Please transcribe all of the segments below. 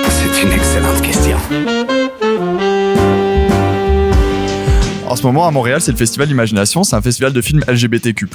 C'est une excellente question. En ce moment, à Montréal, c'est le Festival d'Imagination. C'est un festival de films LGBTQ+.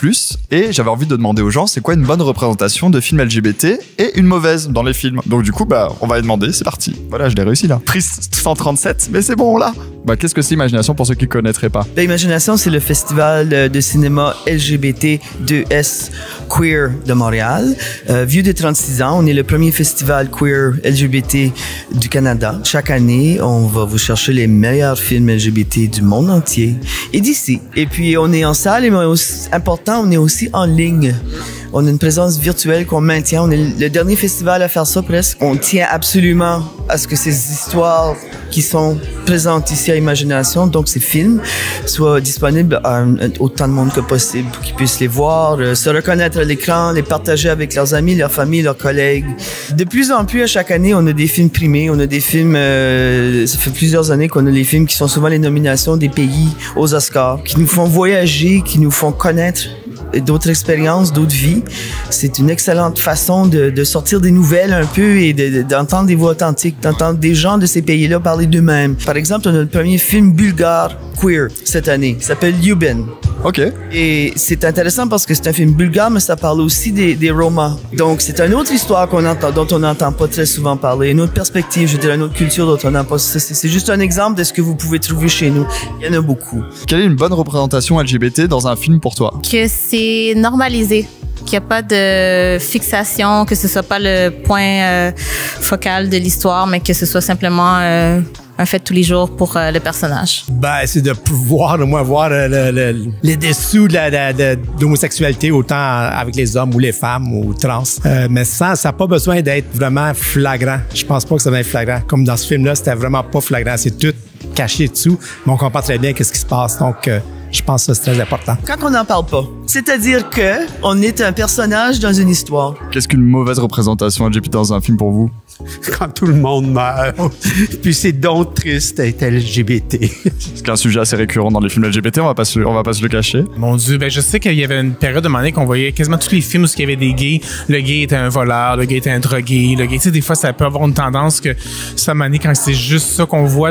Et j'avais envie de demander aux gens, c'est quoi une bonne représentation de films LGBT et une mauvaise dans les films. Donc du coup, on va y demander, c'est parti. Voilà, je l'ai réussi là. Triste 137, mais c'est bon là. Qu'est-ce que c'est Imagination pour ceux qui ne connaîtraient pas? Imagination, c'est le festival de cinéma LGBT2S queer de Montréal. Vieux de 36 ans, on est le premier festival queer LGBT du Canada. Chaque année, on va vous chercher les meilleurs films LGBT du monde entier et d'ici. Et puis, on est en salle, mais aussi important, on est aussi en ligne. On a une présence virtuelle qu'on maintient. On est le dernier festival à faire ça presque. On tient absolument à ce que ces histoires qui sont présentes ici à Imagination, donc ces films, soient disponibles à autant de monde que possible pour qu'ils puissent les voir, se reconnaître à l'écran, les partager avec leurs amis, leurs familles, leurs collègues. De plus en plus, à chaque année, on a des films primés. On a des films, ça fait plusieurs années qu'on a les films qui sont souvent les nominations des pays aux Oscars, qui nous font voyager, qui nous font connaître d'autres expériences, d'autres vies. C'est une excellente façon de sortir des nouvelles un peu et d'entendre des voix authentiques, d'entendre des gens de ces pays-là parler d'eux-mêmes. Par exemple, on a le premier film bulgare queer cette année. Il s'appelle Lyuben. OK. Et c'est intéressant parce que c'est un film bulgare, mais ça parle aussi des Roms. Donc, c'est une autre histoire dont on n'entend pas très souvent parler, une autre perspective, je dirais, une autre culture dont on n'a pas. C'est juste un exemple de ce que vous pouvez trouver chez nous. Il y en a beaucoup. Quelle est une bonne représentation LGBT dans un film pour toi? Que c'est normalisé. Qu'il n'y a pas de fixation, que ce soit pas le point focal de l'histoire, mais que ce soit simplement un fait de tous les jours pour le personnage. C'est de pouvoir au moins voir les dessous de l'homosexualité, autant avec les hommes ou les femmes ou trans. Mais ça n'a pas besoin d'être vraiment flagrant. Je pense pas que ça va être flagrant. Comme dans ce film-là, c'était vraiment pas flagrant. C'est tout caché dessous, mais on comprend très bien qu'est-ce qui se passe. Donc, je pense que c'est très important. Quand on n'en parle pas, c'est-à-dire que on est un personnage dans une histoire. Qu'est-ce qu'une mauvaise représentation LGBT dans un film pour vous? Quand tout le monde meurt. Puis c'est donc triste d'être LGBT. C'est un sujet assez récurrent dans les films LGBT, on va pas se le cacher. Mon Dieu, je sais qu'il y avait une période de moment qu'on voyait quasiment tous les films où il y avait des gays. Le gay était un voleur, le gay était un drogué, le gay, tu sais, des fois ça peut avoir une tendance que ça manie quand c'est juste ça qu'on voit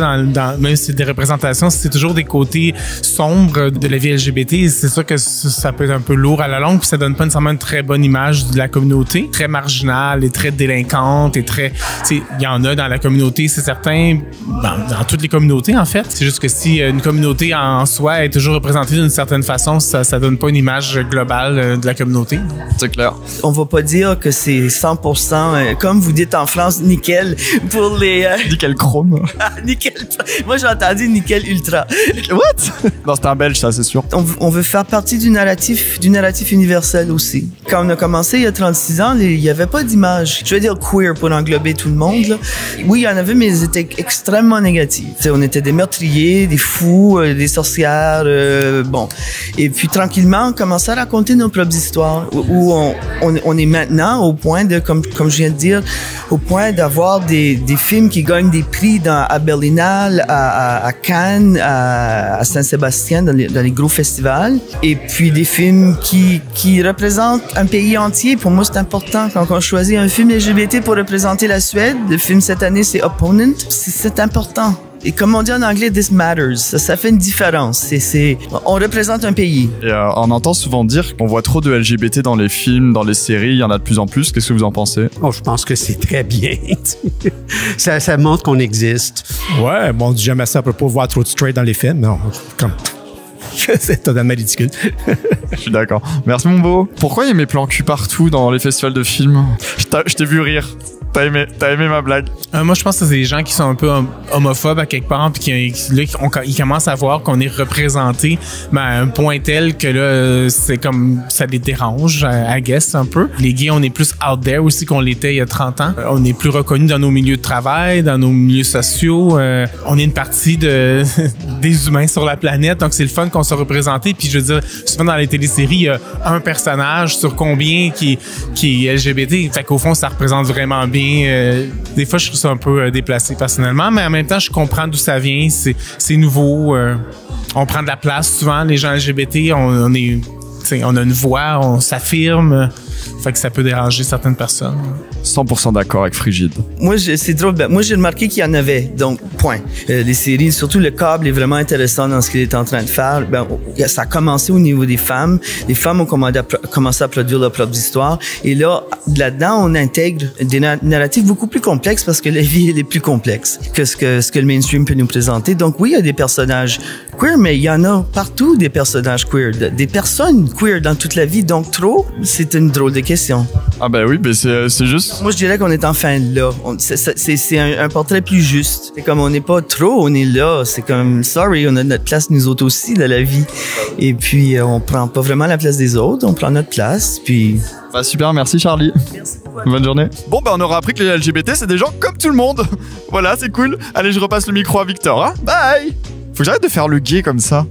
même si c'est des représentations, c'est toujours des côtés sombres de la vie LGBT. C'est sûr que ça peut être un peu lourd à la longue, puis ça donne pas nécessairement une très bonne image de la communauté, très marginale et très délinquante et très, tu sais, il y en a dans la communauté, c'est certain, dans toutes les communautés en fait. C'est juste que si une communauté en soi est toujours représentée d'une certaine façon, ça donne pas une image globale de la communauté. C'est clair. On va pas dire que c'est 100%, comme vous dites en France, nickel pour les... Nickel chrome. Nickel. Moi, j'ai entendu nickel ultra. What? Non, c'est un belge, ça, c'est sûr. On veut faire partie du narratif universel aussi. Quand on a commencé il y a 36 ans, il y avait pas d'image. Je veux dire queer pour englober tout le monde, là. Oui, il y en avait, mais ils étaient extrêmement négatifs. T'sais, on était des meurtriers, des fous, des sorcières, bon. Et puis, tranquillement, on commençait à raconter nos propres histoires, où on est maintenant au point de, comme je viens de dire, au point d'avoir des films qui gagnent des prix à Berlinale, à Cannes, à Saint-Sébastien, dans les gros festivals. Et puis, des films qui représentent un pays entier. Pour moi, c'est important. Quand on choisit un film LGBT pour représenter la Suède, le film cette année, c'est Opponent. C'est important. Et comme on dit en anglais, this matters. Ça fait une différence. On représente un pays. Et on entend souvent dire qu'on voit trop de LGBT dans les films, dans les séries. Il y en a de plus en plus. Qu'est-ce que vous en pensez? Oh, je pense que c'est très bien. ça montre qu'on existe. Ouais, bon, j'aime ça à propos de voir trop de straight dans les films. Non, comme... C'est totalement ridicule. Je suis d'accord. Merci mon beau. Pourquoi il y a mes plans cul partout dans les festivals de films? Je t'ai vu rire. T'as aimé ma blague? Moi, je pense que c'est des gens qui sont un peu homophobes à quelque part, puis ils commencent à voir qu'on est représenté à un point tel que là, c'est comme ça les dérange, I guess, un peu. Les gays, on est plus out there aussi qu'on l'était il y a 30 ans. On est plus reconnus dans nos milieux de travail, dans nos milieux sociaux. On est une partie des humains sur la planète, donc c'est le fun qu'on soit représenté. Puis je veux dire, souvent dans les téléséries, il y a un personnage sur combien qui est LGBT. Fait qu'au fond, ça représente vraiment bien. Des fois, je trouve ça un peu déplacé personnellement, mais en même temps, je comprends d'où ça vient. C'est nouveau. On prend de la place souvent, les gens LGBT. On a une voix, on s'affirme. Fait que ça peut déranger certaines personnes. 100% d'accord avec Frigide. Moi, c'est drôle. Moi, j'ai remarqué qu'il y en avait. Donc, point. Les séries, surtout le câble est vraiment intéressant dans ce qu'il est en train de faire. Ben, ça a commencé au niveau des femmes. Les femmes ont commencé à produire leurs propres histoires. Et là-dedans, on intègre des narratifs beaucoup plus complexes parce que la vie, elle est plus complexe que ce que le mainstream peut nous présenter. Donc, oui, il y a des personnages queer, mais il y en a partout des personnages queer, des personnes queer dans toute la vie. Donc, trop, c'est une drôle de question. Ah ben oui, mais c'est juste... Moi, je dirais qu'on est enfin là. C'est un portrait plus juste. C'est comme on n'est pas trop, on est là. C'est comme, sorry, on a notre place nous autres aussi dans la vie. Et puis, on prend pas vraiment la place des autres, on prend notre place, puis... Bah super, merci Charlie. Merci. Bonne journée. Bon bah on aura appris que les LGBT c'est des gens comme tout le monde. Voilà, c'est cool. Allez, je repasse le micro à Victor. Hein. Bye. Faut que j'arrête de faire le gay comme ça.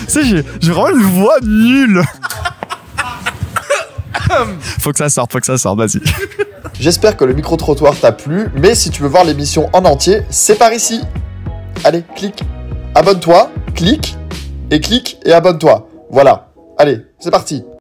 Tu sais, j'ai vraiment une voix nulle. Faut que ça sorte, vas-y. J'espère que le micro-trottoir t'a plu, mais si tu veux voir l'émission en entier, c'est par ici. Allez, clique. Abonne-toi, clique et abonne-toi. Voilà. Allez, c'est parti.